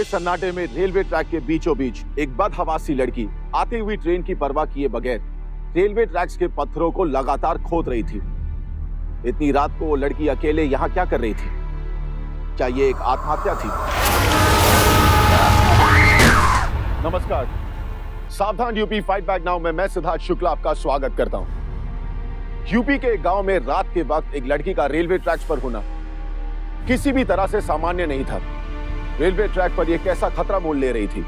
के सन्नाटे में रेलवे ट्रैक के बीचों बीच एक बदहवासी लड़की आती हुई ट्रेन की परवाह किए बगैर रेलवे ट्रैक्स के पत्थरों को लगातार खोद रही थी। इतनी रात को वो लड़की अकेले यहाँ क्या कर रही थी? क्या ये एक आत्महत्या थी? नमस्कार, सावधान यूपी फाइट बैक नाउ में मैं सिद्धार्थ शुक्ला आपका स्वागत करता हूं। यूपी के एक गांव में रात के वक्त एक लड़की का रेलवे ट्रैक्स पर होना किसी भी तरह से सामान्य नहीं था। रेलवे ट्रैक पर यह कैसा खतरा मोल ले रही थी?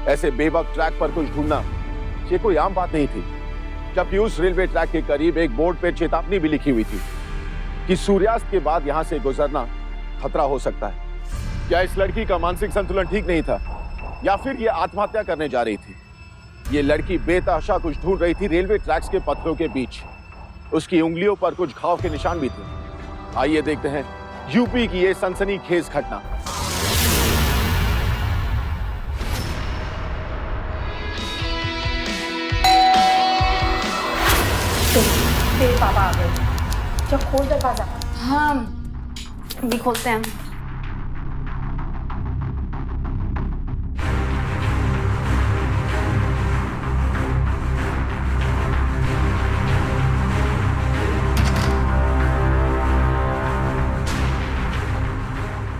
ऐसे बेवक्त ट्रैक पर कुछ ढूंढना ये कोई आम बात नहीं थी, जबकि उस रेलवे ट्रैक के करीब एक बोर्ड पर चेतावनी भी लिखी हुई थी कि सूर्यास्त के बाद यहां से गुजरना खतरा हो सकता है। क्या इस लड़की का मानसिक संतुलन ठीक नहीं था या फिर ये आत्महत्या करने जा रही थी? ये लड़की बेतहाशा कुछ ढूंढ रही थी रेलवे ट्रैक्स के पत्थरों के बीच। उसकी उंगलियों पर कुछ घाव के निशान भी थे। आइए देखते हैं यूपी की ये सनसनीखेज घटना। तेरे पापा आ गए। जब खोल दरवाजा। हाँ, भी खोलते हैं।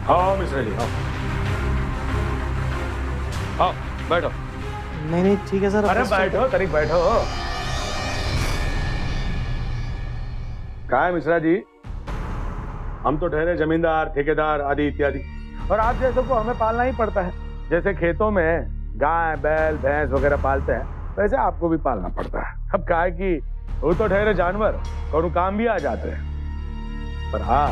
हाँ मिश्रा जी, हाँ हाँ बैठो। नहीं ठीक है सर। अरे बैठो तरीक बैठो। कहा है मिश्रा जी, हम तो ठहरे जमींदार, ठेकेदार आदि इत्यादि, और आप जैसे को हमें पालना ही पड़ता है। जैसे खेतों में गाय बैल भैंस वगैरह पालते हैं, वैसे आपको भी पालना पड़ता है। अब कहा है कि वो तो ठहरे जानवर और काम भी आ जाते हैं, पर हाँ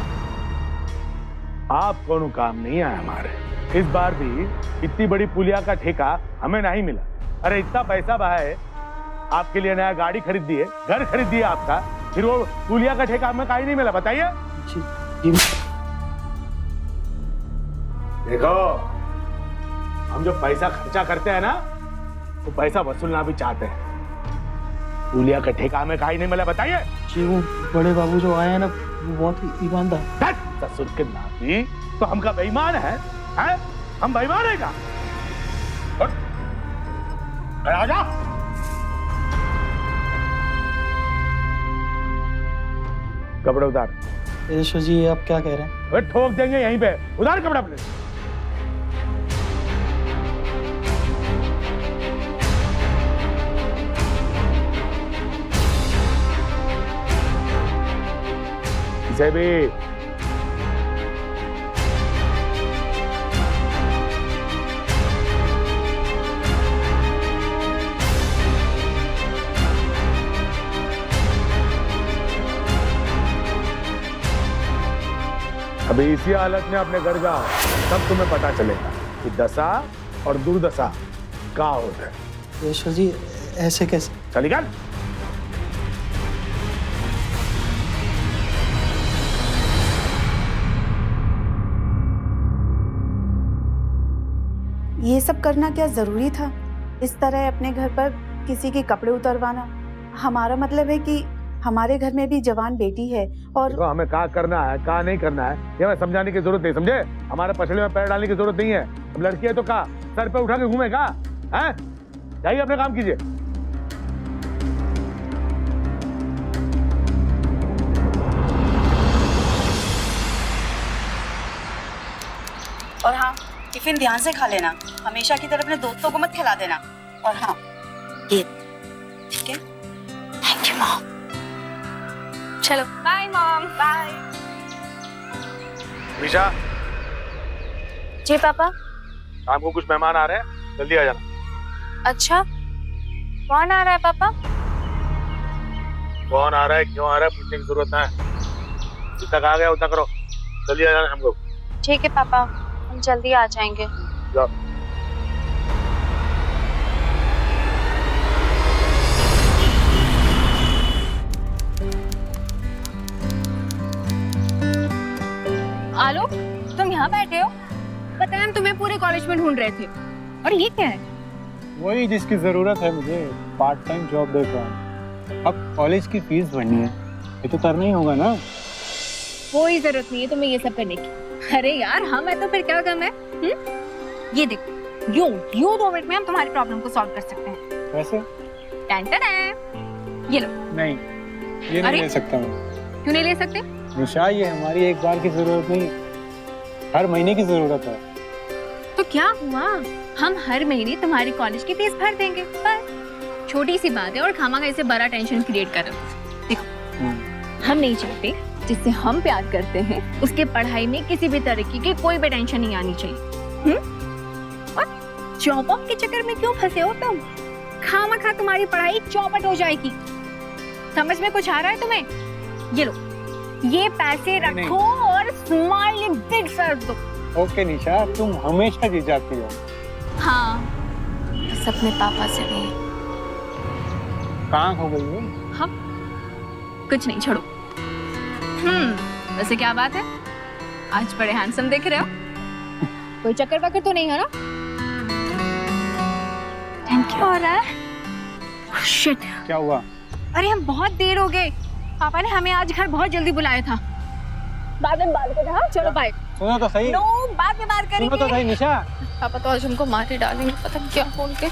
आप कोनो काम नहीं आए हमारे। इस बार भी इतनी बड़ी पुलिया का ठेका हमें नहीं मिला। अरे इतना पैसा बहाए, आपके लिए नया गाड़ी खरीद दिए, घर खरीद दिए आपका, फिर वो पुलिया का ठेका हमें कहीं नहीं मिला, बताइए। देखो, हम जो पैसा खर्चा करते हैं ना, वो पैसा वसूलना भी चाहते हैं। पुलिया का ठेका हमें कहीं नहीं मिला, बताइए। जी वो बड़े बाबू जो आए हैं ना, वो बहुत ईमानदार। ससुर के नाती तो हमका बेईमान है? हम बेईमान है क्या? आजा। कपड़े उतार। यशो जी आप क्या कह रहे हैं? वे ठोक देंगे यहीं पे। उतार कपड़े अपने। इसे भी अभी इसी हालत में अपने घर जाओ, तब तुम्हें पता चलेगा कि दशा और दुर्दशा क्या होता है। यशो जी ऐसे कैसे? चली गल। ये सब करना क्या जरूरी था? इस तरह अपने घर पर किसी के कपड़े उतरवाना? हमारा मतलब है कि हमारे घर में भी जवान बेटी है और तो हमें क्या करना है क्या नहीं करना है ये हमें समझाने की जरूरत नहीं, समझे? हमारे पछड़े में पैर डालने की जरूरत नहीं है। अब लड़की है तो क्या सर पे उठा के घूमेगा? हैं? जाइए अपने काम कीजिए। और हाँ, टिफिन ध्यान से खा लेना। हमेशा की तरह अपने दोस्तों को मत खिला देना। और हाँ, ये ठीक है? Thank you mom. चलो बाय मॉम। बाय। विशा, जी पापा। शाम को कुछ मेहमान आ रहे हैं, जल्दी आ जाना। अच्छा, कौन आ रहा है पापा? कौन आ रहा है, क्यों आ रहा है पूछने की जरूरत है। जितना कहा गया उतना करो, जल्दी आ जाना हम लोग। ठीक है पापा, हम जल्दी आ जाएंगे। जाओ। आलो, तुम यहाँ बैठे हो? पता है हम तुम्हें पूरे कॉलेज में ढूंढ रहे थे। और ये क्या है? वही जिसकी जरूरत है मुझे, पार्ट टाइम जॉब देख रहा हूँ। अब कॉलेज की फीस भरनी है, ये तो करना ही होगा ना। कोई जरूरत नहीं है तुम्हें ये सब करने की। अरे यार हम है तो फिर क्या कम है? ये देखो, यो 2 मिनट में हम तुम्हारी प्रॉब्लम को सॉल्व कर सकते हैं। वैसे टेंशन है, ये लो। नहीं, ये नहीं अरे? ले सकता मैं। क्यों नहीं ले सकते? निशा, ये हमारी एक बार की जरूरत नहीं है, हर महीने की जरूरत है। तो क्या हुआ, हम हर महीने तुम्हारी कॉलेज की फीस भर देंगे, पर छोटी सी बात है और खामा इसे बड़ा टेंशन क्रिएट कर रहे हो। देखो, हम नहीं चाहते जिससे हम प्यार करते हैं उसके पढ़ाई में किसी भी तरीके की कोई भी टेंशन नहीं आनी चाहिए। और जॉब के चक्कर में क्यों फंसे हो तुम? खामा तुम्हारी पढ़ाई चौपट हो जाएगी। समझ में कुछ आ रहा है तुम्हें? ये लो, ये पैसे नहीं। रखो और स्माइली बिग सर्व दो। ओके निशा, तुम हमेशा जी जाती हो। हाँ, बस अपने पापा से नहीं। कहाँ हो गई हो? हम कुछ नहीं, छोड़ो। वैसे क्या बात है, आज बड़े हैंडसम दिख रहे हो। कोई चक्कर वक्कर तो नहीं है ना? Thank you. हो रहा है? शिट, क्या हुआ? अरे हम बहुत देर हो गए, पापा ने हमें आज घर बहुत जल्दी बुलाया था। बाद में बात करेंगे। हाँ चलो बाय। सुनो तो सही। नो, बाद में बात सुनो तो करेंगे। सही निशा। पापा तो आज हमको मार ही डालेंगे, पता नहीं क्या बोल के।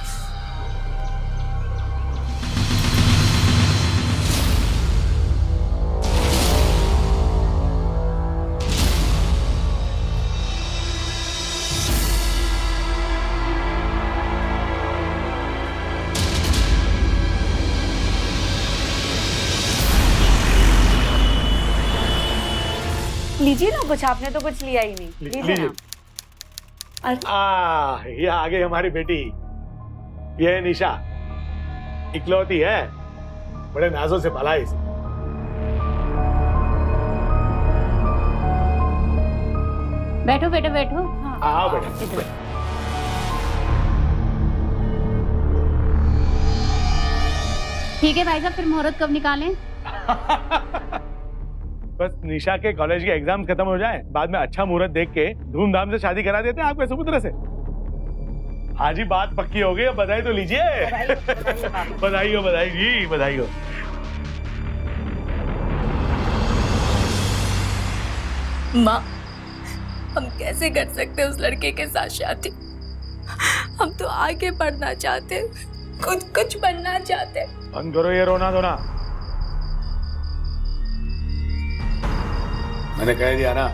लीजिए ना कुछ, आपने तो कुछ लिया ही नहीं। लीजिए ना। ये आ गई हमारी बेटी। ये है निशा, इकलौती है, बड़े नाजों से पाला इसे। बैठो बेटा बैठो। आओ बेटा। ठीक है भाई साहब, फिर मुहूर्त कब निकालें? बस निशा के कॉलेज के एग्जाम खत्म हो जाए, बाद में अच्छा मुहूर्त देख के धूमधाम से शादी करा देते हैं आपके सुपुत्र से। आज ही बात पक्की हो गई, अब बधाई तो लीजिए। बधाई हो, बधाई जी, बधाई हो। माँ, हम कैसे कर सकते उस लड़के के साथ शादी? हम तो आगे बढ़ना चाहते, कुछ बनना चाहते। बंद करो ये रोना धोना। मैंने कह दिया ना,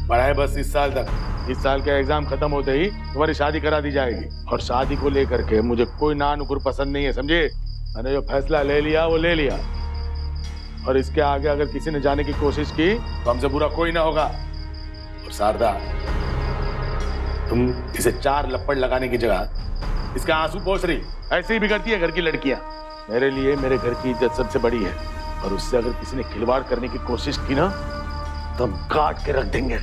पढ़ाई बस इस साल तक। इस साल का एग्जाम खत्म होते ही तुम्हारी शादी करा दी जाएगी। और शादी को लेकर के मुझे कोई नानुकुर पसंद नहीं है, समझे? मैंने जो फैसला ले लिया वो ले लिया, और इसके आगे अगर किसी ने जाने की कोशिश की तो हमसे बुरा कोई ना होगा। और शारदा, तुम इसे 4 लपड़ लगाने की जगह इसका आंसू पोंछ रही। ऐसे ही बिगड़ती है घर की लड़कियां। मेरे लिए मेरे घर की इज्जत सबसे बड़ी है, और उससे अगर किसी ने खिलवाड़ करने की कोशिश की ना तो हम काट के रख देंगे,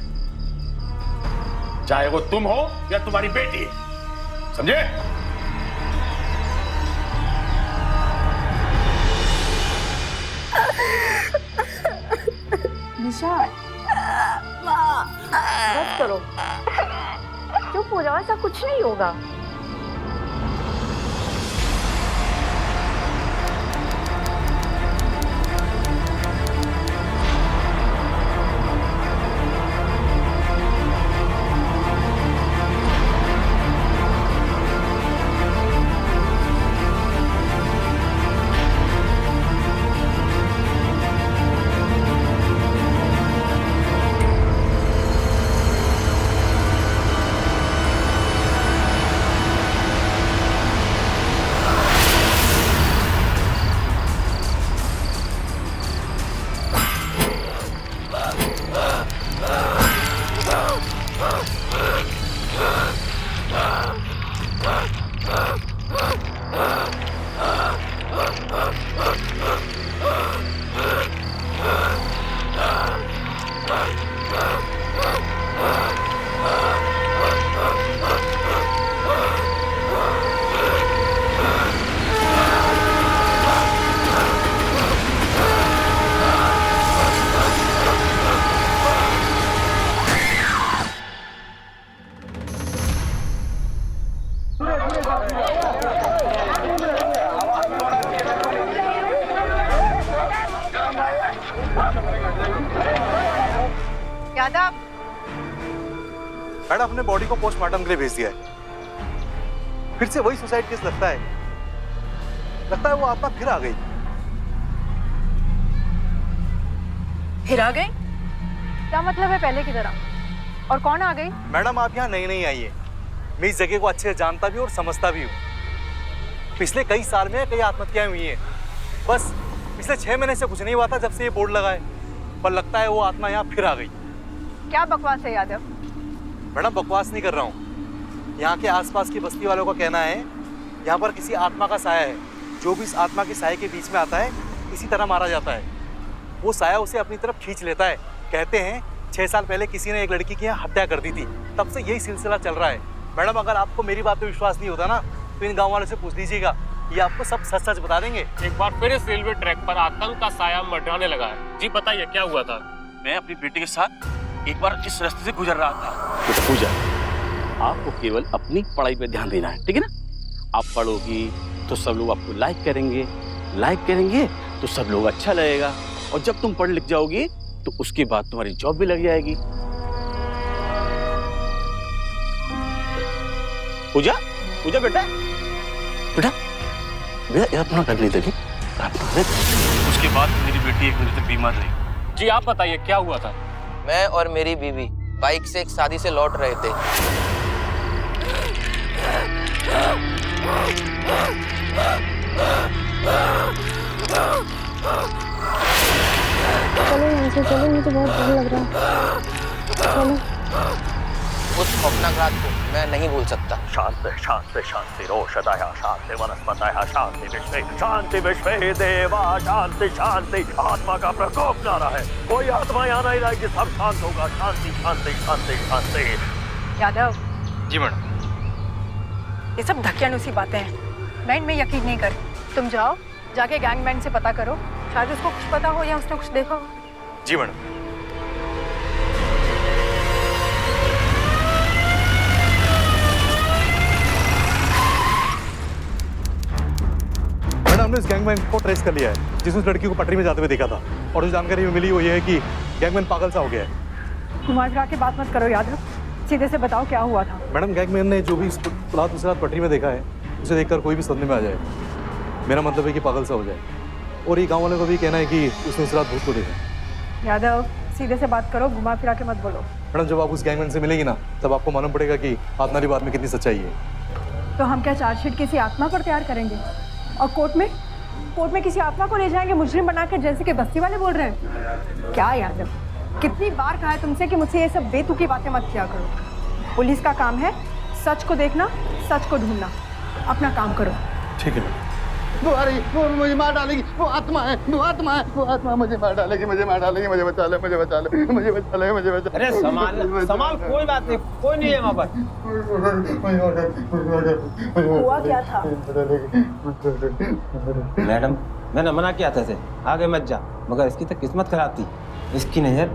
चाहे वो तुम हो या तुम्हारी बेटी, समझे? निशा, बस करो, चुप हो जाओ, ऐसा कुछ नहीं होगा। मैडम हमने बॉडी को पोस्टमार्टम के लिए भेज दिया है। फिर से वही सुसाइड केस लगता है वो आत्मा फिर आ गई। फिर आ गई? क्या मतलब है पहले की तरह? और कौन आ गई? मैडम आप यहाँ नई नई आई है, मैं इस जगह को अच्छे से जानता भी हूँ और समझता भी हूँ। पिछले कई साल में कई आत्महत्याएं हुई हैं, बस पिछले 6 महीने से कुछ नहीं हुआ था जब से ये बोर्ड लगा है, पर लगता है वो आत्मा यहाँ फिर आ गई। क्या बकवास है यादव? मैडम बकवास नहीं कर रहा हूँ, यहाँ के आसपास की बस्ती वालों का कहना है यहाँ पर किसी आत्मा का साया है, जो भी इस आत्मा के साये के बीच में आता है इसी तरह मारा जाता है। वो साया उसे अपनी तरफ खींच लेता है। कहते हैं 6 साल पहले किसी ने एक लड़की की यहाँ हत्या कर दी थी, तब से यही सिलसिला चल रहा है। मैडम अगर आपको मेरी बात पे विश्वास नहीं होता ना तो इन गाँव वालों से पूछ लीजिएगा, ये आपको सब सच सच बता देंगे। एक बार फिर इस रेलवे ट्रैक पर आतंक का साया मंडराने लगा है। जी बताइए क्या हुआ था? मैं अपनी बेटी के साथ एक बार इस रास्ते से गुजर रहा था। तो पूजा, आपको केवल अपनी पढ़ाई पे ध्यान देना है, ठीक है ना? आप पढ़ोगी तो सब लोग आपको लाइक करेंगे तो सब लोग अच्छा लगेगा, और जब तुम पढ़ लिख जाओगी तो उसके बाद तुम्हारी जॉब भी लग जाएगी। पूजा बेटा यार अपना कर ली देखी। उसके बाद मेरी बेटी 1 महीने तक बीमार रही। जी आप बताइए क्या हुआ था? मैं और मेरी बीवी बाइक से एक शादी से लौट रहे थे। चलो यहाँ से चलो, मुझे बहुत डर लग रहा है। चलो। उस खौफनाक रात को मैं नहीं भूल सकता। शांति रोषधय शांति वनस्पतयः शांति विश्वे देवा शांति। आत्मा का प्रकोप ना रहे, कोई आत्मा यहाँ नहीं रहेगी, सब शांत होगा। शांति। यादव। जी मैडम। ये सब धक्यानुसी बातें हैं, मैं इनमें यकीन नहीं कर। तुम जाओ, जाके गैंगमैन से पता करो, शायद उसको कुछ पता हो या उसने कुछ देखा हो। जी मैडम। हमने इस गैंगमैन को ट्रेस कर लिया है जिसने उस लड़की को पटरी में जाते हुए देखा था, और जो जानकारी मिली वो ये है कि गैंगमैन पागल सा हो गया है। घुमा फिरा के बात मत करो यादव, सीधे से बताओ क्या हुआ था। मैडम गैंगमैन ने जो भी रात उस रात पटरी में देखा है उसे देखकर कोई भी सदमे में आ जाए। मेरा मतलब है कि पागल सा हो जाए, और ये गाँव वालों का भी कहना है कि उसने उस रात भूत को देखा। यादव सीधे से बात करो, घुमा फिरा के मत बोलो। मैडम जब आप उस गैंगमैन से मिलेगी ना तब आपको मालूम पड़ेगा कि आत्मा बात में कितनी सच्चाई है। तो हम क्या चार्जशीट किसी आत्मा पर तैयार करेंगे और कोर्ट में किसी आत्मा को ले जाएंगे मुजरिम बनाकर, जैसे कि बस्ती वाले बोल रहे हैं? क्या यादव, कितनी बार कहा है तुमसे कि मुझसे ये सब बेतुकी बातें मत किया करो। पुलिस का काम है सच को देखना, सच को ढूंढना। अपना काम करो। ठीक है। वो मुझे मार डालेगी, वो आत्मा है मुझे मार डालेगी, मुझे बचा ले। अरे संभाल, कोई बात नहीं, कोई नहीं है वहाँ पर। हुआ क्या था? मैडम मैंने मना किया था इसे, आगे मत जा, मगर इसकी तो किस्मत खराब थी। इसकी नजर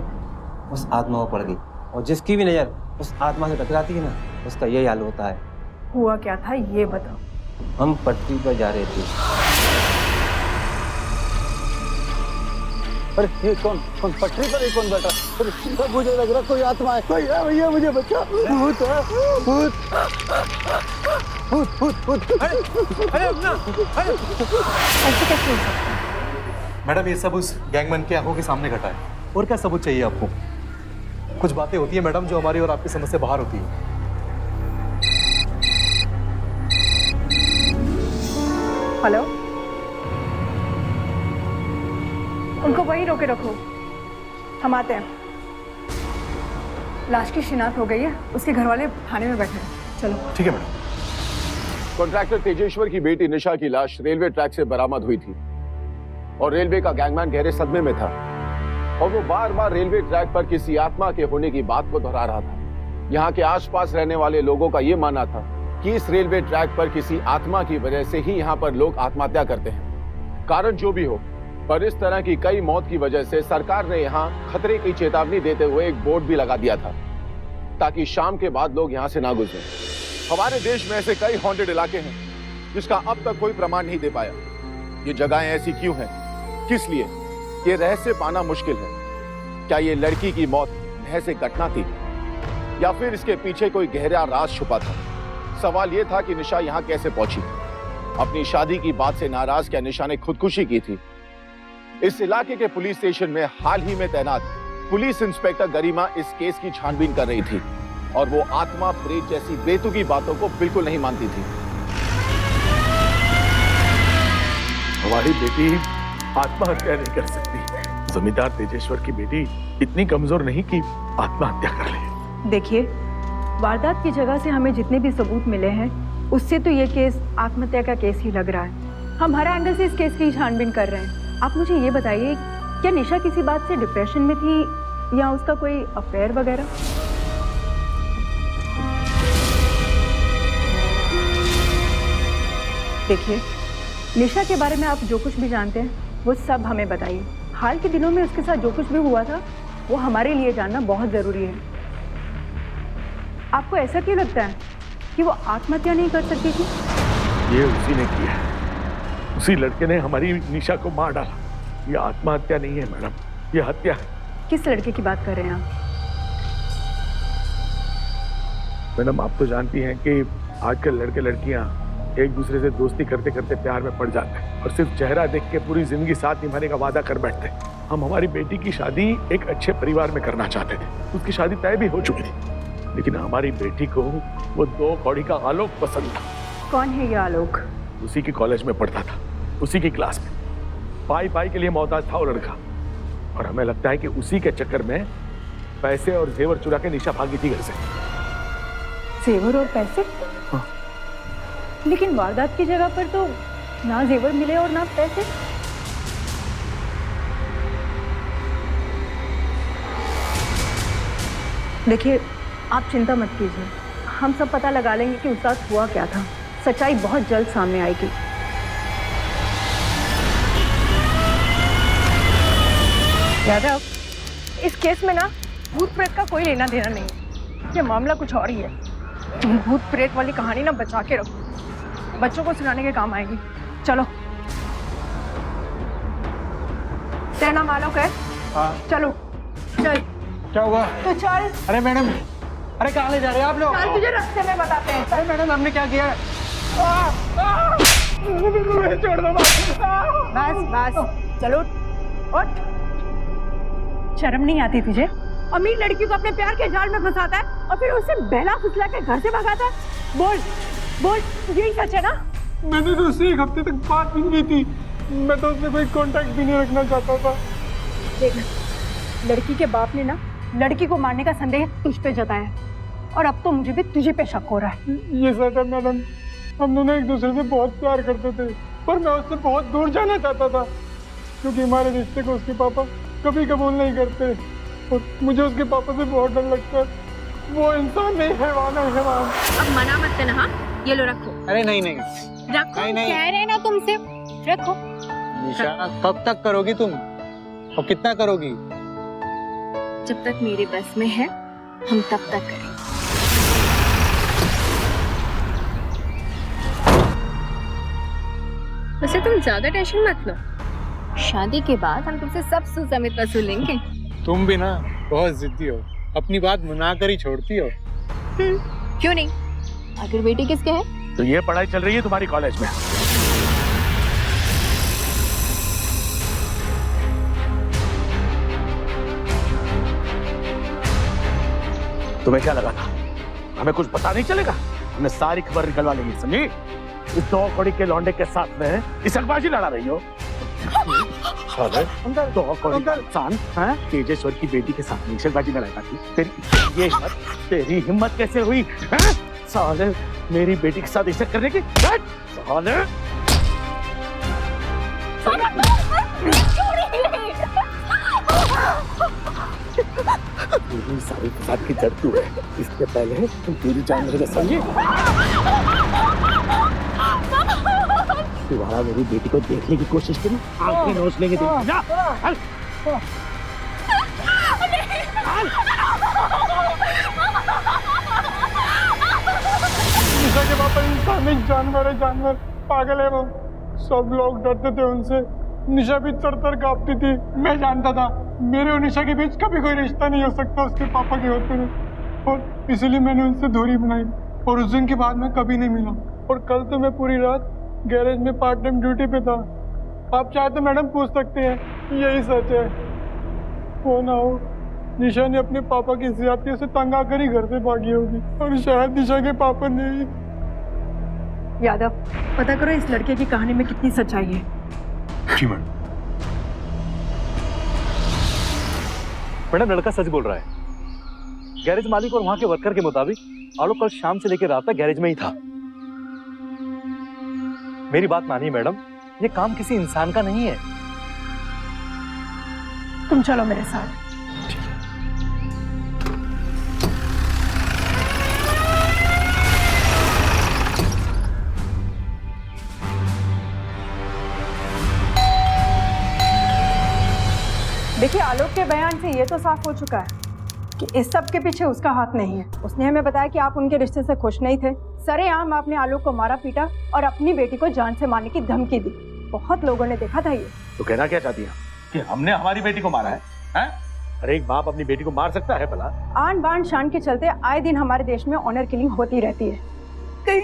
उस आत्मा पर पड़ गई, और जिसकी भी नजर उस आत्मा से टकराती है ना, उसका यही हाल होता है। हुआ क्या था ये बताओ। हम पटरी पर जा रहे थे। अरे ये कौन पटरी पर ये कौन बैठा? अरे मुझे लग रहा कोई आत्मा है, कोई है भैया, मुझे बचा। भूत है, भूत। अरे अपना, ऐसे कैसे हो सकता है? मैडम ये सब उस गैंगमैन की आंखों के सामने घटा है, और क्या सबूत चाहिए आपको? कुछ बातें होती है मैडम जो हमारी और आपकी समझ से बाहर होती है। हेलो, उनको वहीं रोके रखो, हम आते हैं। लाश की शिनाख्त हो गई है, उसके घर वाले थाने में बैठे हैं। चलो। ठीक है मैडम। कॉन्ट्रैक्टर तेजेश्वर की बेटी निशा की लाश रेलवे ट्रैक से बरामद हुई थी, और रेलवे का गैंगमैन गहरे सदमे में था, और वो बार बार रेलवे ट्रैक पर किसी आत्मा के होने की बात को दोहरा रहा था। यहाँ के आसपास रहने वाले लोगों का ये मानना था कि इस रेलवे ट्रैक पर किसी आत्मा की वजह से ही यहाँ पर लोग आत्महत्या करते हैं। कारण जो भी हो, पर इस तरह की कई मौत की वजह से सरकार ने यहाँ खतरे की चेतावनी देते हुए एक बोर्ड भी लगा दिया था, ताकि शाम के बाद लोग यहाँ से ना गुजरें। हमारे देश में ऐसे कई हॉन्टेड इलाके हैं जिसका अब तक कोई प्रमाण नहीं दे पाया। ये जगहें ऐसी क्यों हैं, किस लिए, ये रहस्य पाना मुश्किल है। क्या ये लड़की की मौत महज एक घटना थी, या फिर इसके पीछे कोई गहरा राज छुपा था? सवाल यह था कि निशा यहां कैसे पहुंची। अपनी शादी की बात से नाराज क्या निशा ने खुदकुशी की थी? इस इलाके के पुलिस स्टेशन में हाल ही में तैनात पुलिस इंस्पेक्टर गरिमा इस केस की छानबीन कर रही थी और वो आत्मा प्रेत जैसी बेतुकी बातों को बिल्कुल नहीं मानती थी। हमारी बेटी आत्महत्या नहीं कर सकती। जमींदार तेजेश्वर की बेटी इतनी कमजोर नहीं कि आत्महत्या कर ले। देखिए, वारदात की जगह से हमें जितने भी सबूत मिले हैं उससे तो ये केस आत्महत्या का केस ही लग रहा है। हम हर एंगल से इस केस की छानबीन कर रहे हैं। आप मुझे ये बताइए, क्या निशा किसी बात से डिप्रेशन में थी या उसका कोई अफेयर वगैरह? देखिए, निशा के बारे में आप जो कुछ भी जानते हैं वो सब हमें बताइए। हाल के दिनों में उसके साथ जो कुछ भी हुआ था वो हमारे लिए जानना बहुत ज़रूरी है। आपको ऐसा क्यों लगता है कि वो आत्महत्या नहीं कर सकती थी? ये उसी ने किया है। उसी लड़के ने हमारी निशा को मार डाला। ये आत्महत्या नहीं है मैडम, ये हत्या है। किस लड़के की बात कर रहे हैं आप? मैडम, आप तो जानती हैं कि आजकल लड़के लड़कियां एक दूसरे से दोस्ती करते करते प्यार में पड़ जाते हैं और सिर्फ चेहरा देख के पूरी जिंदगी साथ निभाने का वादा कर बैठते हैं। हम हमारी बेटी की शादी एक अच्छे परिवार में करना चाहते थे। उसकी शादी तय भी हो चुकी थी, लेकिन हमारी बेटी को वो 2 कौड़ी का आलोक पसंद था। कौन है ये आलोक? उसी की कॉलेज में पढ़ता था, उसी की क्लास में। पाई पाई के लिए मोहताज था वो लड़का, और हमें लगता है कि उसी के चक्कर में पैसे और जेवर चुरा के निशा भागी थी घर से। जेवर और पैसे? हाँ। लेकिन वारदात की जगह पर तो ना जेवर मिले और ना पैसे। देखिए, आप चिंता मत कीजिए, हम सब पता लगा लेंगे कि उस रात हुआ क्या था। सच्चाई बहुत जल्द सामने आएगी। यादव, इस केस में ना भूत प्रेत का कोई लेना देना नहीं है। ये मामला कुछ और ही है। तुम भूत प्रेत वाली कहानी ना बचा के रखो, बच्चों को सुनाने के काम आएगी। चलो, तेरा नाम आलोक है? हाँ। चलो चल। क्या हुआ? तो चल। अरे मैडम, अरे कहाँ ले जा रहे हैं आप लोग? चल, तुझे रास्ते में बताते हैं। अरे मैडम, हमने क्या किया? छोड़ दो। बस बस, चलो उठ। शर्म नहीं आती तुझे? अमीर लड़की को अपने प्यार के जाल में फंसाता है और फिर उससे बहला फुसला के घर से भगाता है। बोल बोल, यही सच है ना? मैंने तो उससे 1 हफ्ते तक बात भी नहीं की थी। मैं तो उससे कोई कांटेक्ट भी नहीं रखना चाहता था। देख, लड़की के बाप ने ना लड़की को मारने का संदेह तुझ पे जताया और अब तो मुझे भी तुझे पे शक हो रहा है। ये सच है मैडम, हम दोनों एक दूसरे से बहुत प्यार करते थे, पर मैं उससे बहुत दूर जाना चाहता था क्योंकि हमारे रिश्ते को उसके पापा कभी कबूल नहीं करते और मुझे उसके पापा से बहुत डर लगता है। वो इंसान नहीं, हैवान है, हैवान। अब मना मत करना। हाँ, ये लो रखो। अरे नहीं नहीं रखो, नहीं, नहीं। कह रहे ना तुमसे, रखो। निशा, कब तक करोगी तुम और कितना करोगी? जब तक मेरे बस में है हम तब तक करेंगे। वैसे तुम ज्यादा टेंशन मत लो, शादी के बाद हम तुमसे सब सूद समेत वसूलेंगे। तुम भी ना बहुत जिद्दी हो, अपनी बात मना कर ही छोड़ती हो। क्यों नहीं? आखिर बेटी किसके है? तो ये पढ़ाई चल रही है तुम्हारी कॉलेज में? तुम्हें क्या लगा था हमें कुछ पता नहीं चलेगा? हमने सारी खबर निकलवा ली, समझी? इस 2 कौड़ी के लौंडे के साथ में इसकबाजी लड़ा रही हो। 2 कौड़ी का इंसान तेजेश्वर की बेटी के साथ में इसकबाजी लड़ाएगा थी। तेरी हिम्मत कैसे हुई साले मेरी बेटी के साथ इशक करने की? साले तेरी सारी फसाद की जड़ तू है। इससे पहले तुम तेरी जान मेरे समझे? दोबारा मेरी बेटी को देखने की कोशिश करी, आंखें नोच लेंगे। जा, हल। निशा के पापा इंसान नहीं, जानवर है, जानवर। पागल है वो। सब लोग डरते थे उनसे। निशा भी तर कांपती थी। मैं जानता था मेरे और निशा के बीच कभी कोई रिश्ता नहीं हो सकता उसके पापा के होते हुए। और इसीलिए मैंने उनसे दूरी बनाई और उस दिन के बाद मैं कभी नहीं मिला। और कल तो मैं पूरी रात गैरेज में पार्ट टाइम ड्यूटी पे था। आप चाहे तो मैडम पूछ सकते हैं, यही सच है। वो ना हो निशा ने अपने पापा की ज्यादतियों से तंग आकर ही घर से भागी होगी और शायद निशा के पापा ने। यादव, पता करो इस लड़के की कहानी में कितनी सच्चाई है। जी मैडम। मैडम लड़का सच बोल रहा है। गैरेज मालिक और वहां के वर्कर के मुताबिक आलोक कल शाम से लेकर रात तक गैरेज में ही था। मेरी बात मानिए मैडम, ये काम किसी इंसान का नहीं है। तुम चलो मेरे साथ। देखिए, आलोक के बयान से ये तो साफ हो चुका है कि इस सब के पीछे उसका हाथ नहीं है। उसने हमें बताया कि आप उनके रिश्ते से खुश नहीं थे। सरेआम आपने आलोक को मारा पीटा और अपनी बेटी को जान से मारने की धमकी दी। बहुत लोगों ने देखा था ये। तो कहना क्या चाहती है कि हमने हमारी बेटी को मारा है, हैं? अरे एक बाप अपनी बेटी को मार सकता है भला? आन बान शान के चलते आए दिन हमारे देश में ऑनर किलिंग होती रहती है। कहीं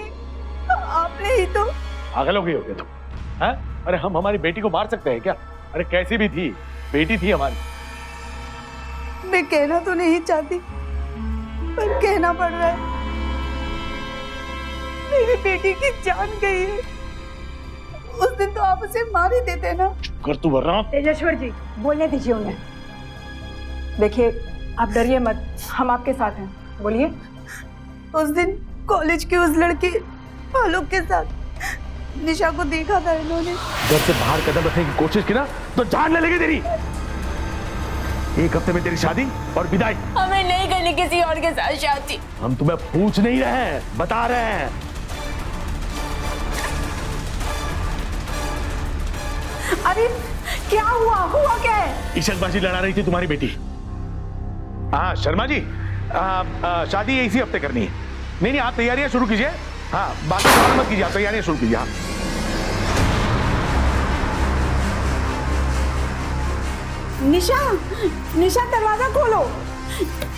आपने ही तो पागल हो गई होगे तुम, हैं? अरे हम हमारी बेटी को मार सकते हैं क्या? अरे कैसी भी थी, बेटी थी हमारी। मैं कहना तो नहीं चाहती पर कहना पड़ रहा है। मेरी बेटी की जान गई है। उस दिन तो आप उसे मार ही देते ना। कर तू वरना। तेजेश्वर जी, बोलने दीजिए उन्हें। देखिए, आप डरिए मत, हम आपके साथ हैं। बोलिए। उस दिन कॉलेज के उस लड़के आलोक के साथ निशा को देखा था इन्होंने। घर से बाहर कदम रखने की कोशिश की ना तो जान ले लेगी तेरी। एक हफ्ते में तेरी शादी और विदाई। हमें नहीं करनी किसी और के साथ शादी। हम तुम्हें पूछ नहीं रहे हैं, बता रहे हैं। अरे क्या हुआ क्या है? इशकबाजी लड़ा रही थी तुम्हारी बेटी। हाँ शर्मा जी, शादी इसी हफ्ते करनी है। नहीं आप तैयारियां शुरू कीजिए। हाँ बाकी सवाल मत कीजिए, आप तैयारियां शुरू कीजिए। हाँ निशा दरवाजा खोलो।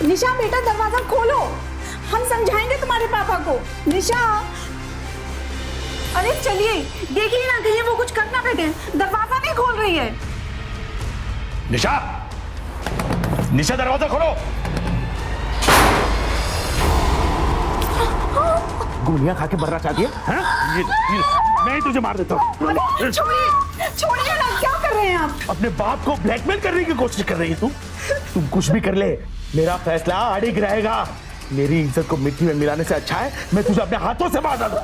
निशा बेटा दरवाजा खोलो, हम समझाएंगे तुम्हारे पापा को। निशा, अरे चलिए देखिए ना कहीं वो कुछ करना बैठे। दरवाजा नहीं खोल रही है। निशा दरवाजा खोलो। गोलियां खा के मरना चाहती है, हाँ? ये मैं ही तुझे मार देता हूँ। छोड़िए ना, क्या कर रहे हैं आप? अपने बाप को ब्लैकमेल करने की कोशिश कर रही है तुम कुछ भी कर ले, मेरा फैसला अड़िग रहेगा। मेरी इज्जत को मिट्टी में मिलाने से अच्छा है मैं तुझे अपने हाथों से मार डालूं।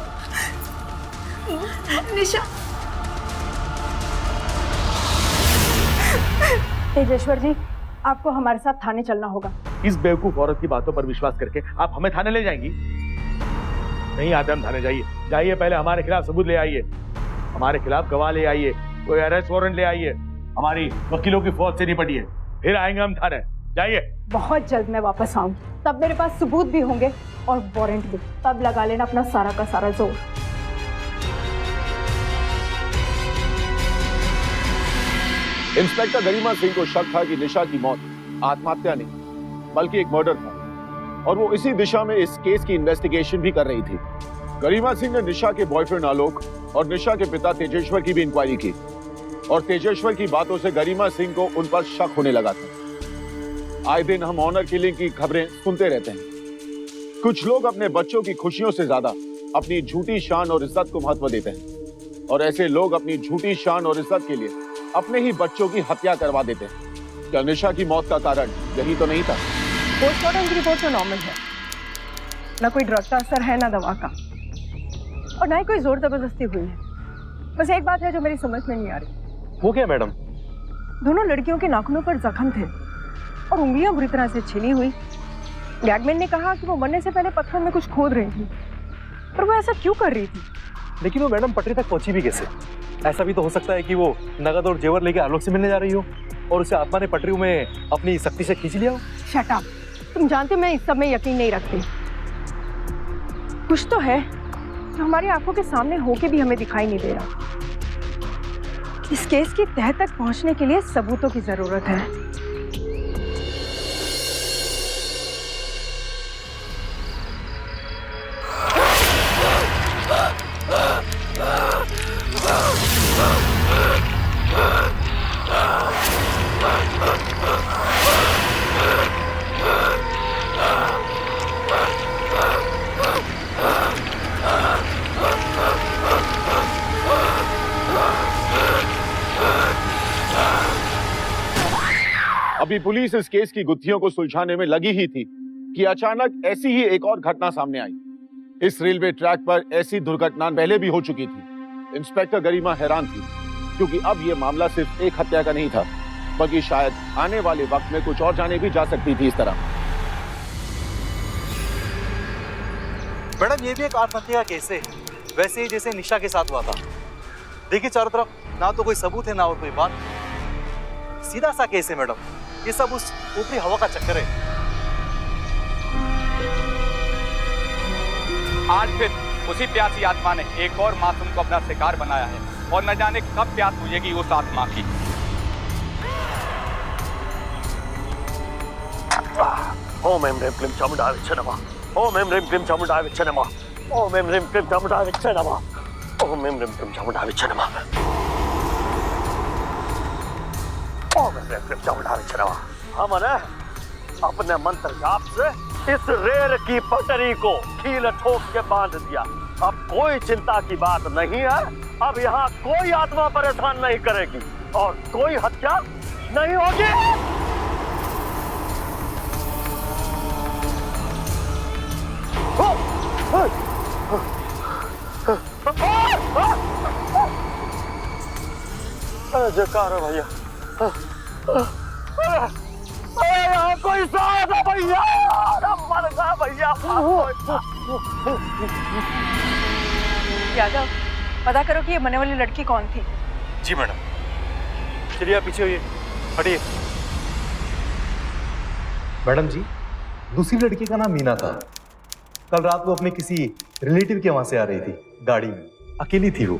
निशा। तेजेश्वर जी, आपको हमारे साथ थाने चलना होगा। इस बेवकूफ औरत की बातों पर विश्वास करके आप हमें थाने ले जाएंगी? नहीं आते हम थाने। जाइए पहले हमारे खिलाफ सबूत ले आइए, हमारे खिलाफ गवाह ले आइए, कोई अरेस्ट वारंट ले आइए, हमारी वकीलों की फौज से निपटिए, फिर आएंगे हम थाने। जाइए। बहुत जल्द मैं वापस आऊंगी, तब मेरे पास सबूत भी होंगे और वारंट भी। तब लगा लेना अपना सारा का सारा जोर। इंस्पेक्टर गरिमा सिंह को शक था कि निशा की मौत आत्महत्या नहीं बल्कि एक मर्डर था और वो इसी दिशा में इस केस की इन्वेस्टिगेशन भी कर रही थी। गरिमा सिंह ने निशा के बॉयफ्रेंड आलोक और निशा के पिता तेजेश्वर की भी इंक्वायरी की और तेजेश्वर की बातों से गरिमा सिंह को उन पर शक होने लगा था। आए दिन हम ऑनर किलिंग की खबरें सुनते रहते हैं। कुछ लोग अपने बच्चों की खुशियों से ज्यादा अपनी झूठी शान और इज्जत को महत्व देते हैं और ऐसे लोग अपनी झूठी शान और इज्जत के लिए अपने ही बच्चों की हत्या करवा देते हैं। क्या निशा की मौत का कारण यही तो नहीं था? पोस्टमार्टम की रिपोर्ट तो नॉर्मल है, ना कोई ड्रग का असर है ना दवा का और ना ही कोई जोर जबरदस्ती हुई है। बस एक बात है जो मेरी समझ में नहीं आ रही। वो क्या मैडम? दोनों लड़कियों के नाखूनों पर जख्म थे और उंगलियां बुरी तरह से छिली हुई। गैगमैन ने कहा कि वो मरने से पहले पत्थर में कुछ खोद रही थी, पर वो ऐसा क्यों कर रही थी? लेकिन वो मैडम पटरी तक पहुंची भी कैसे? ऐसा भी तो हो सकता है कि वो नगद और जेवर लेके आलोक से मिलने जा रही हो और उसे आत्मा ने पटरी में अपनी शक्ति से खींच लिया हो। शट अप, तुम जानते हो मैं इस सब में यकीन नहीं रखती। कुछ तो है जो हमारी आंखों के सामने होके भी हमें दिखाई नहीं दे रहा। इस केस की तह तक पहुंचने के लिए सबूतों की जरूरत है। अभी पुलिस इस केस की गुत्थियों को सुलझाने में लगी ही थी कि अचानक ऐसी ही एक और घटना सामने आई। इस रेलवे ट्रैक पर ऐसी दुर्घटना पहले भी हो चुकी थी। इंस्पेक्टर गरिमा हैरान थी क्योंकि अब यह मामला सिर्फ एक हत्या का नहीं था, बल्कि शायद आने वाले वक्त में कुछ और जाने भी जा सकती थी इस तरह। मैडम, ये भी एक आत्महत्या का केस है, वैसे ही जैसे निशा के साथ हुआ था। देखिए चारों तरफ ना तो कोई सबूत है ना और कोई बात, सीधा सा केस है मैडम। ये सब उस ऊपरी हवा का चक्कर है। आज फिर उसी प्यासी आत्मा ने एक और मासूम को अपना शिकार बनाया है और न जाने कब प्यास बुझेगी उस आत्मा की। ओम ऐं ह्रीं क्लीं चामुंडाय विच्चे नमः। ओम ऐं ह्रीं क्लीं चामुंडाय विच्चे नमः। ओम ऐं ह्रीं क्लीं चामुंडाय विच्चे नमः। ओम ऐं ह्रीं क्लीं चामुंडाय विच्चे नमः। ओम ऐं ह्रीं क्लीं चामुंडाय विच्चे नमः। हम ना अपने मंत्र जाप से इस रेल की पटरी को कील ठोक के बांध दिया। अब कोई चिंता की बात नहीं है। अब यहाँ कोई आत्मा परेशान नहीं करेगी और कोई हत्या नहीं होगी। जयकार है भैया। यहाँ कोई साथ है भैया, मर गया भैया। यादव, पता करो कि ये मरने वाली लड़की कौन थी। जी मैडम। चलिए आप पीछे होइए, हटिए। मैडम जी, दूसरी लड़की का नाम मीना था। कल रात वो अपने किसी रिलेटिव के वहां से आ रही थी गाड़ी में, अकेली थी वो।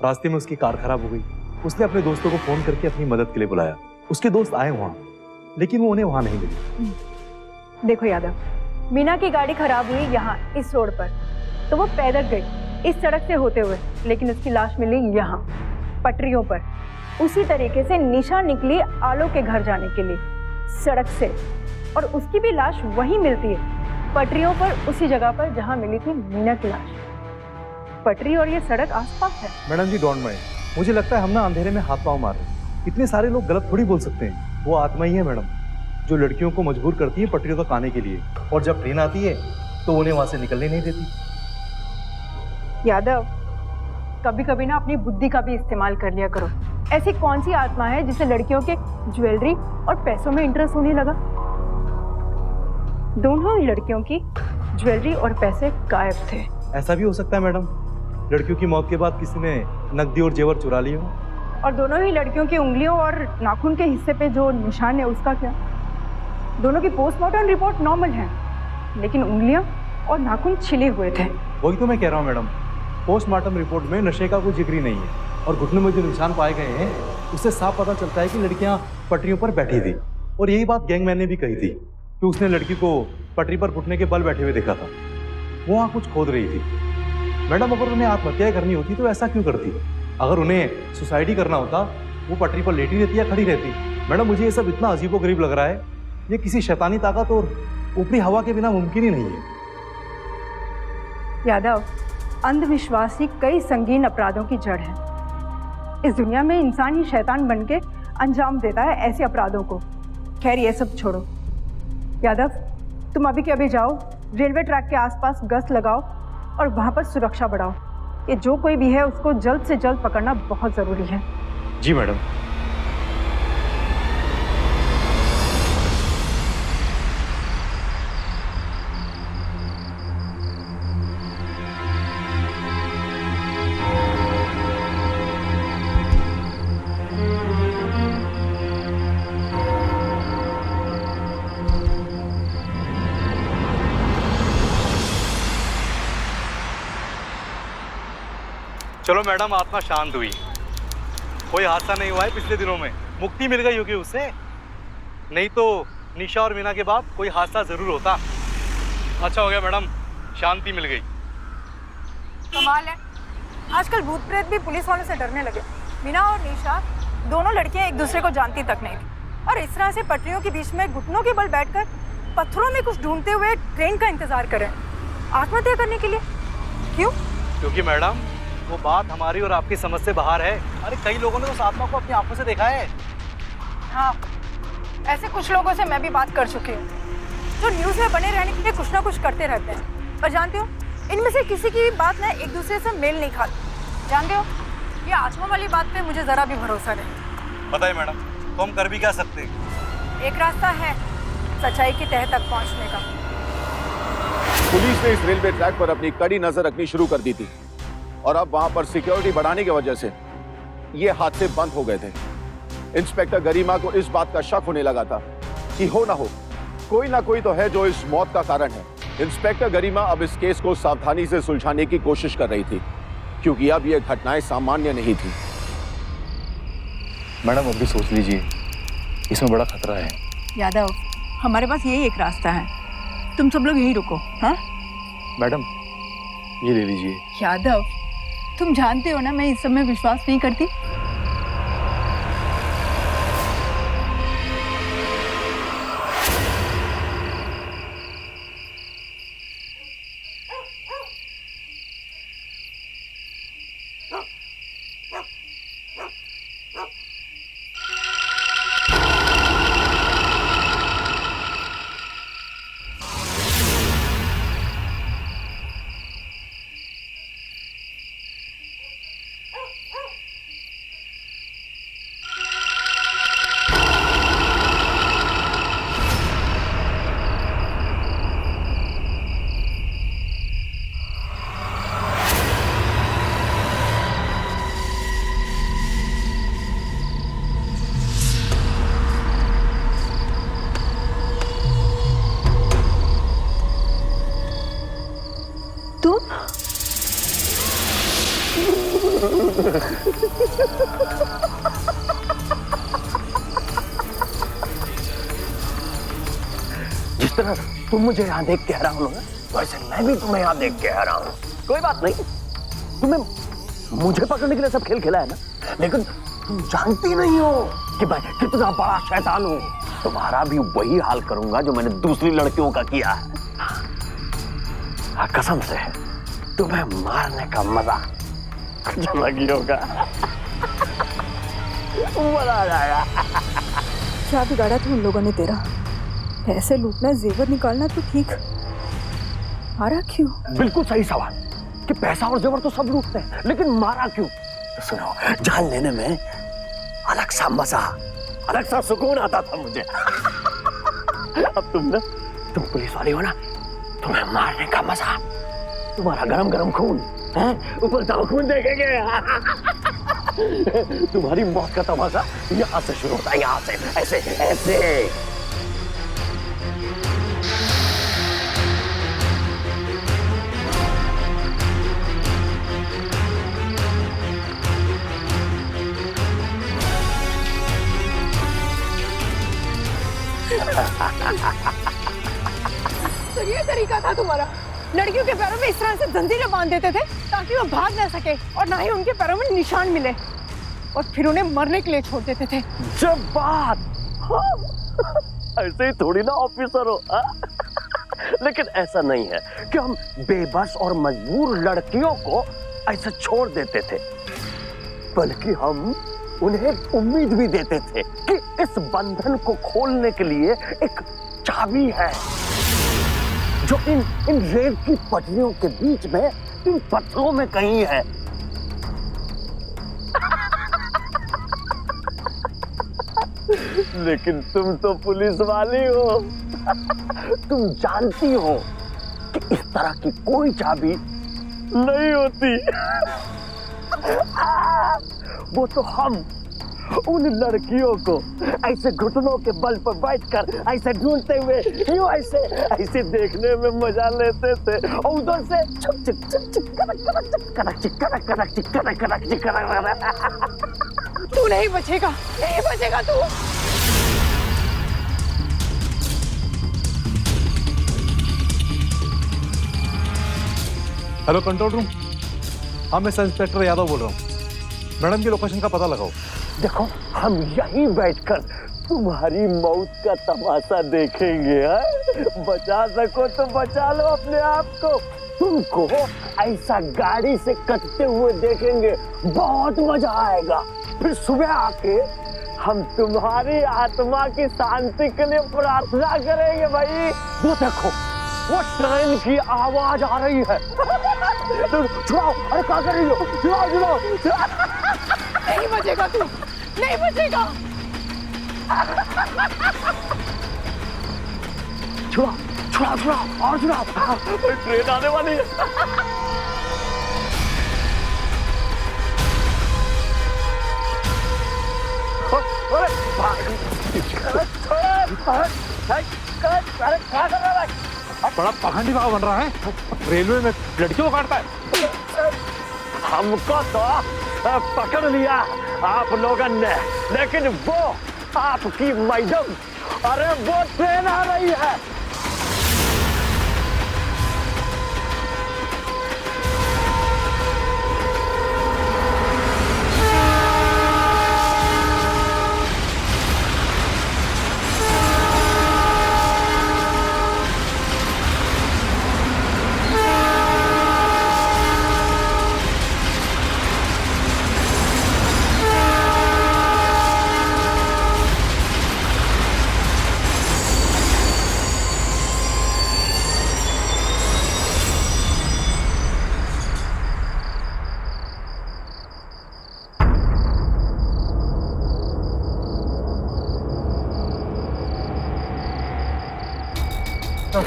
रास्ते में उसकी कार खराब हो गई। उसने अपने दोस्तों को फोन करके अपनी मदद के लिए बुलाया। उसके दोस्त आए वहां, लेकिन वो उन्हें वहां नहीं मिली। देखो यादव, मीना की गाड़ी खराब हुई यहाँ इस रोड पर, तो वो पैदल गई इस सड़क से होते हुए, लेकिन उसकी लाश मिली यहाँ पटरियों पर। उसी तरीके से निशा निकली आलो के घर जाने के लिए सड़क से, और उसकी भी लाश वहीं मिलती है पटरियों पर, उसी जगह पर जहाँ मिली थी मीना की लाश। पटरी और ये सड़क आसपास है। मैडम जी डोंट माइंड, मुझे लगता है हम ना अंधेरे में हाथ पांव मार रहे हैं। इतने सारे लोग गलत थोड़ी बोल सकते हैं। वो आत्मा ही है मैडम, जो लड़कियों को मजबूर करती है पटरियों तक आने के लिए, और जब ट्रेन आती है तो उन्हें वहां से निकलने नहीं देती। यादव, कभी कभी ना अपनी बुद्धि का भी इस्तेमाल कर लिया करो। ऐसी कौन सी आत्मा है जिसे लड़कियों के ज्वेलरी और पैसों में इंटरेस्ट होने लगा? दोनों ही लड़कियों की ज्वेलरी और पैसे गायब थे। ऐसा भी हो सकता है मैडम, लड़कियों की मौत के बाद किसी ने नकदी और जेवर चुरा लिए हो। और दोनों ही लड़कियों की उंगलियों और नाखून के हिस्से पे जो निशान है उसका क्या? दोनों की पोस्टमार्टम रिपोर्ट नॉर्मल है, लेकिन उंगलियां और नाखून छिले हुए थे। वही तो मैं कह रहा हूँ मैडम, पोस्टमार्टम रिपोर्ट में नशे का कोई जिक्र ही नहीं है, और घुटनों में जो निशान पाए गए हैं उससे साफ पता चलता है कि लड़कियां पटरियों पर बैठी थी। और यही बात गैंगमैन ने भी कही थी कि उसने लड़की को पटरी पर घुटने के बल बैठे हुए देखा था। वो वहाँ कुछ खोद रही थी। मैडम, अगर उन्हें आत्महत्या करनी होती तो ऐसा क्यों करती? अगर उन्हें सुसाइड करना होता वो पटरी पर लेटी रहती या खड़ी रहती? मैडम, मुझे ये सब इतना अजीबोगरीब लग रहा है। ये किसी शैतानी ताकत और ऊपरी हवा के बिना मुमकिन ही नहीं है। यादव, अंधविश्वास ही कई संगीन अपराधों की जड़ है। इस दुनिया में इंसान ही शैतान बन के अंजाम देता है ऐसे अपराधों को। खैर, ये सब छोड़ो। यादव, तुम अभी के अभी जाओ, रेलवे ट्रैक के आसपास गश्त लगाओ और वहां पर सुरक्षा बढ़ाओ। ये जो कोई भी है उसको जल्द से जल्द पकड़ना बहुत जरूरी है। जी मैडम। चलो मैडम, आत्मा शांत हुई। कोई हादसा नहीं हुआ है पिछले दिनों में, मुक्ति मिल गई होगी उससे। नहीं तो निशा और मीना के बाद कोई हादसा जरूर होता। अच्छा हो गया मैडम, शांति मिल गई। कमाल है, आजकल भूत प्रेत भी पुलिस वालों से डरने लगे। मीना और निशा दोनों लड़कियां एक दूसरे को जानती तक नहीं थी, और इस तरह से पटरियों के बीच में घुटनों के बल बैठकर पत्थरों में कुछ ढूंढते हुए ट्रेन का इंतजार करें आत्महत्या करने के लिए। क्यों? क्योंकि मैडम, वो बात हमारी और आपकी समझ से बाहर है। अरे कई लोगों ने उस आत्मा को अपनी आंखों से देखा है। हाँ, ऐसे कुछ लोगों से मैं भी बात कर चुकी हूँ जो न्यूज़ में बने रहने के लिए कुछ ना कुछ करते रहते हैं। और जानते हो, इनमें से किसी की बात ना एक दूसरे से मेल नहीं खाती। जानते हो, ये आत्मा वाली बात पे मुझे जरा भी भरोसा नहीं। बताइए मैडम, तो हम कर भी क्या सकते हैं? एक रास्ता है सच्चाई की तह तक पहुंचने का। पुलिस ने इस रेलवे ट्रैक पर अपनी कड़ी नजर रखनी शुरू कर दी थी और अब वहां पर सिक्योरिटी बढ़ाने की वजह से ये हादसे बंद हो गए थे। इंस्पेक्टर गरिमा को इस बात का शक होने लगा था कि हो ना हो कोई ना कोई तो है जो इस मौत का कारण है। इंस्पेक्टर गरिमा अब इस केस को सावधानी से सुलझाने की कोशिश कर रही थी क्योंकि अब ये घटनाएं सामान्य नहीं थी। मैडम अब भी सोच लीजिए, इसमें बड़ा खतरा है। यादव, हमारे पास यही एक रास्ता है, तुम सब लोग यहीं रुको। हाँ मैडम ये ले लीजिए। यादव, तुम जानते हो ना मैं इस सब में विश्वास नहीं करती। जिस तरह तुम मुझे यहाँ देख के हैरान हो ना, वैसे मैं भी तुम्हें यहाँ देख के हैरान हूँ। कोई बात नहीं, तुम्हें मुझे पकड़ने के लिए सब खेल खेला है ना, लेकिन तुम जानती नहीं हो कि मैं कितना बड़ा शैतान हूँ। तुम्हारा भी वही हाल करूंगा जो मैंने दूसरी लड़कियों का किया है। कसम से तुम्हें मारने का मजा कुछ अलग ही होगा। मजा आ जाएगा। क्या बिगाड़ा था उन लोगों ने तेरा? पैसे लूटना, जेवर निकालना तो ठीक, मारा क्यों? बिल्कुल सही सवाल कि पैसा और जेवर तो सब लूटते हैं, लेकिन मारा क्यों? तो सुनो, जान लेने में अलग सा मजा, अलग सा सुकून आता था मुझे। अब तुम पुलिस वाली हो ना, तुम्हें मारने का मजा, तुम्हारा गरम गरम खून है, ऊपर दाव खून देखेंगे। तुम्हारी मौत का तमाशा यहाँ से शुरू होता है, यहाँ से ऐसे ऐसे। तो ये तरीका था तुम्हारा? लड़कियों के पैरों में इस तरह से जंजीरें बांध देते थे ताकि वो भाग ना सके और ना ही उनके पैरों में निशान मिले, और फिर उन्हें मरने के लिए छोड़ देते थे। जब बात ऐसे ही थोड़ी ना ऑफिसर हो। लेकिन ऐसा नहीं है कि हम बेबस और मजबूर लड़कियों को ऐसे छोड़ देते थे, बल्कि हम उन्हें उम्मीद भी देते थे कि इस बंधन को खोलने के लिए एक चाबी है जो इन रेल की पटरियों के बीच में इन पत्थरों में कहीं है। लेकिन तुम तो पुलिस वाली हो, तुम जानती हो कि इस तरह की कोई चाबी नहीं होती। वो तो हम उन लड़कियों को ऐसे घुटनों के बल पर बैठकर ऐसे ढूंढते हुए यूं ऐसे ऐसे देखने में मजा लेते थे, और उधर से छुक छुक छुक छुक करक करक छुक करक चिक करक करक चिक करक करक चिक करक। तू नहीं बचेगा, नहीं बचेगा तू। हेलो कंट्रोल रूम, हाँ मैं सब इंस्पेक्टर यादव बोल रहा हूँ। मैडम की लोकेशन का पता लगाओ। देखो, हम यहीं बैठकर तुम्हारी मौत का तमाशा देखेंगे। बचा सको तो बचा लो अपने आप को। तुमको ऐसा गाड़ी से कटते हुए देखेंगे, बहुत मजा आएगा। फिर सुबह आके हम तुम्हारी आत्मा की शांति के लिए प्रार्थना करेंगे भाई। वो देखो, वो ट्रेन की आवाज आ रही है। छुड़ाओ, अरे क्या कर रही हो? छुड़ाओ, छुड़ाओ। नहीं बचेगा तू, नहीं बचेगा। छुड़ाओ, छुड़ाओ, छुड़ाओ और छुड़ाओ। ट्रेन आने वाली है। बड़ा पखंडी भाव बन रहा है, रेलवे में लड़कियों को काटता है। हमको तो पकड़ लिया आप लोगों ने, लेकिन वो आपकी मैडम, अरे वो ट्रेन आ रही है।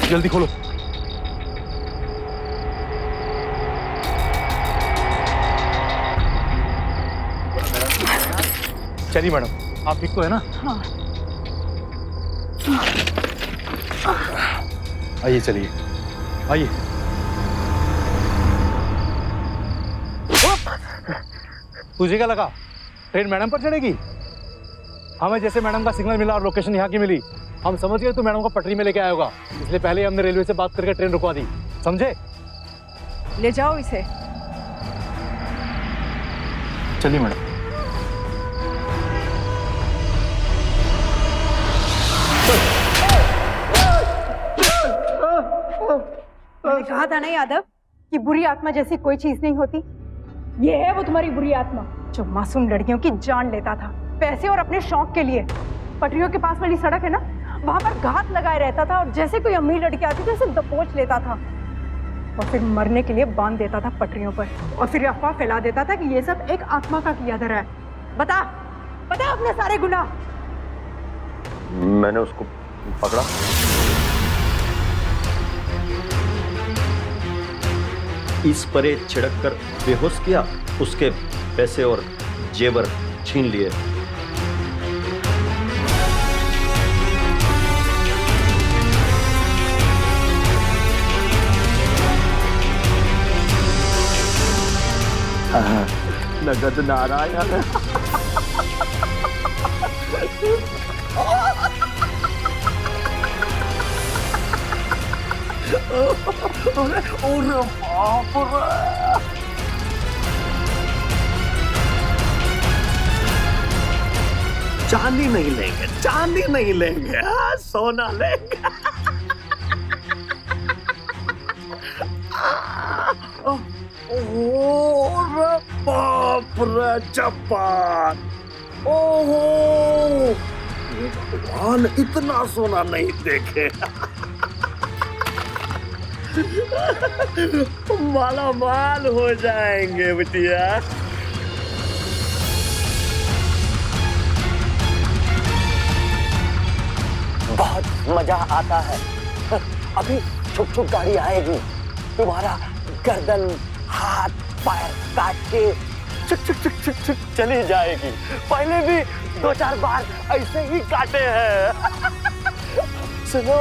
जल्दी खोलो। चलिए मैडम, आप ठीक तो है ना? हाँ। आइए, चलिए आइए। तुझे क्या लगा ट्रेन मैडम पर चढ़ेगी? हमें जैसे मैडम का सिग्नल मिला और लोकेशन यहाँ की मिली, हम समझ गए तो मैडम को पटरी में लेके आया होगा, इसलिए पहले हमने रेलवे से बात करके ट्रेन रुकवा दी, समझे? ले जाओ इसे। चलिए मैडम। मैंने कहा था ना यादव कि बुरी आत्मा जैसी कोई चीज नहीं होती। ये है वो तुम्हारी बुरी आत्मा जो मासूम लड़कियों की जान लेता था, पैसे और अपने शौक के लिए। पटरियों के पास वाली सड़क है ना, वहां पर घात लगाए रहता था और जैसे कोई अमीर लड़की आती थी उसे दबोच लेता था और फिर मरने के लिए बांध देता था पटरियों पर, और फिर अफवाह फैला देता था कि ये सब एक आत्मा का किया धरा है। बता बता अपने सारे गुनाह। मैंने उसको पकड़ा, इस परे छिड़क कर बेहोश किया, उसके पैसे और जेवर छीन लिए। नगद नारायण। चांदी नहीं लेंगे, चांदी नहीं लेंगे, सोना लेंगे। बाप रे जब्बार, ओहो भगवान, इतना सोना नहीं देखे। माला माल हो जाएंगे बिटिया। बहुत मजा आता है। अभी छुप छुप गाड़ी आएगी, तुम्हारा गर्दन हाथ पैर काट के चुक चुक चुक चुक चुक चली जाएगी। पहले भी 2-4 बार ऐसे ही काटे हैं। सुनो,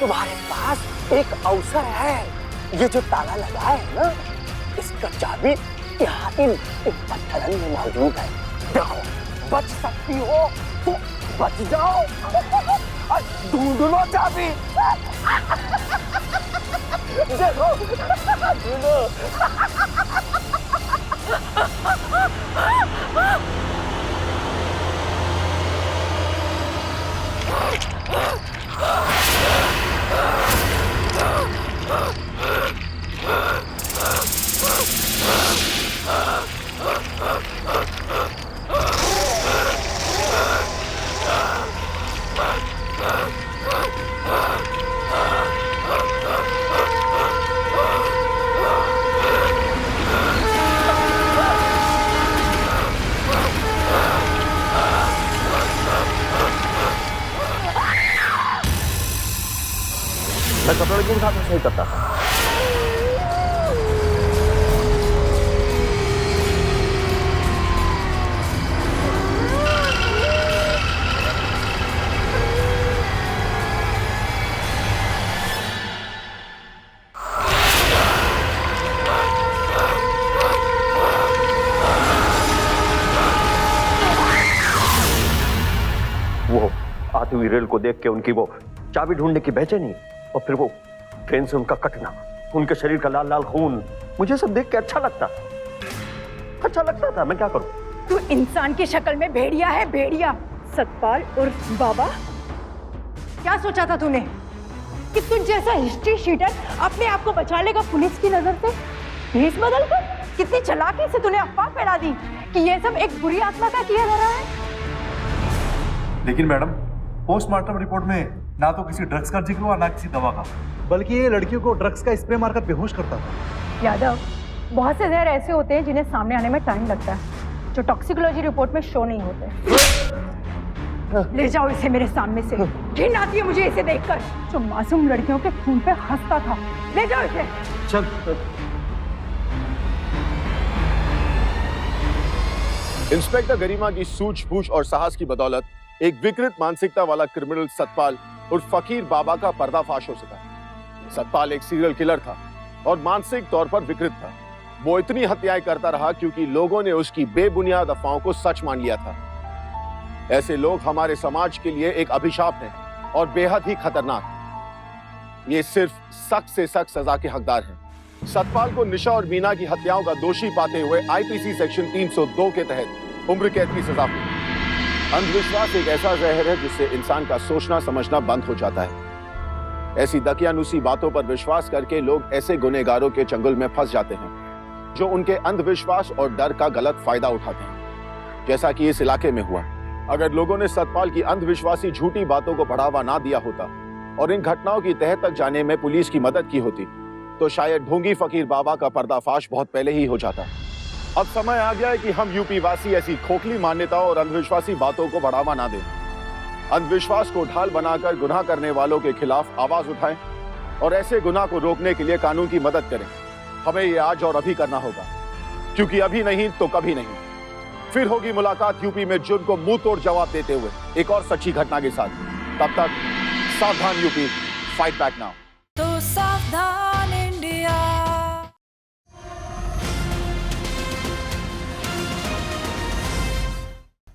तुम्हारे पास एक अवसर है। ये जो ताला लगा है ना, इसका चाबी यहाँ इन पत्थरन में मौजूद है। देखो, बच सकती हो तो बच जाओ। ढूंढ लो चाबी। देखो, ढूंढो। लड़कियों के साथ ऐसा ही करता था। वो आती हुई रेल को देख के उनकी वो चाबी ढूंढने की बेचैनी और फिर वो ट्रेन से उनका कटना, उनके शरीर का लाल लाल खून, मुझे सब देख के अच्छा लगता था। मैं क्या करूं? तू इंसान की शक्ल में भेड़िया है, भेड़िया। सतपाल उर्फ बाबा, क्या सोचा था तूने कि तुझ जैसा हिस्ट्री शीटर अपने आप को बचा लेगा पुलिस की नजर से? भेष बदल कर कितनी चालाकी से तूने अफवाह फैला दी कि ये सब एक बुरी आत्मा का किया जा रहा है। लेकिन मैडम, पोस्टमार्टम रिपोर्ट में ना तो किसी ड्रग्स का जिक्र हुआ ना किसी दवा का, बल्कि ये लड़कियों को ड्रग्स का स्प्रे मारकर बेहोश करता था। यादव, बहुत से जहर ऐसे होते हैं जिन्हें सामने आने में टाइम लगता है, जो टॉक्सिकोलॉजी रिपोर्ट में शो नहीं होते। ले जाओ इसे मेरे सामने से। घिन आती है मुझे इसे देखकर, जो मासूम लड़कियों के खून पे हंसता था। ले जाओ इसे। चल। इंस्पेक्टर गरिमा की सूझबूझ और साहस की बदौलत एक विकृत मानसिकता वाला क्रिमिनल सतपाल और फकीर बाबा का पर्दाफाश हो सका। सतपाल एक सीरियल किलर था और मानसिक तौर पर विकृत था। वो इतनी हत्याएं करता रहा क्योंकि लोगों ने उसकी बेबुनियाद अफवाहों को सच मान लिया था। ऐसे लोग हमारे समाज के लिए एक अभिशाप हैं और बेहद ही खतरनाक। ये सिर्फ सख्त से सख्त सजा के हकदार हैं। सतपाल को निशा और मीना की हत्याओं का दोषी पाते हुए आईपीसी सेक्शन 302 के तहत उम्र कैद की सजा हुई। अंधविश्वास एक ऐसा जहर है जिससे इंसान का सोचना समझना बंद हो जाता है। ऐसी दकियानुसी बातों पर विश्वास करके लोग ऐसे गुनहगारों के चंगुल में फंस जाते हैं जो उनके अंधविश्वास और डर का गलत फायदा उठाते हैं, जैसा कि इस इलाके में हुआ। अगर लोगों ने सतपाल की अंधविश्वासी झूठी बातों को बढ़ावा ना दिया होता और इन घटनाओं की तह तक जाने में पुलिस की मदद की होती तो शायद ढोंगी फकीर बाबा का पर्दाफाश बहुत पहले ही हो जाता। अब समय आ गया है कि हम यूपी वासी ऐसी खोखली मान्यताओं और अंधविश्वासी बातों को बढ़ावा ना दें। अंधविश्वास को ढाल बनाकर गुनाह करने वालों के खिलाफ आवाज उठाएं और ऐसे गुनाह को रोकने के लिए कानून की मदद करें। हमें ये आज और अभी करना होगा, क्योंकि अभी नहीं तो कभी नहीं। फिर होगी मुलाकात यूपी में जुर्म को मुंह तोड़ जवाब देते हुए एक और सच्ची घटना के साथ। तब तक सावधान यूपी, फाइट बैक नाउ। तो सावधान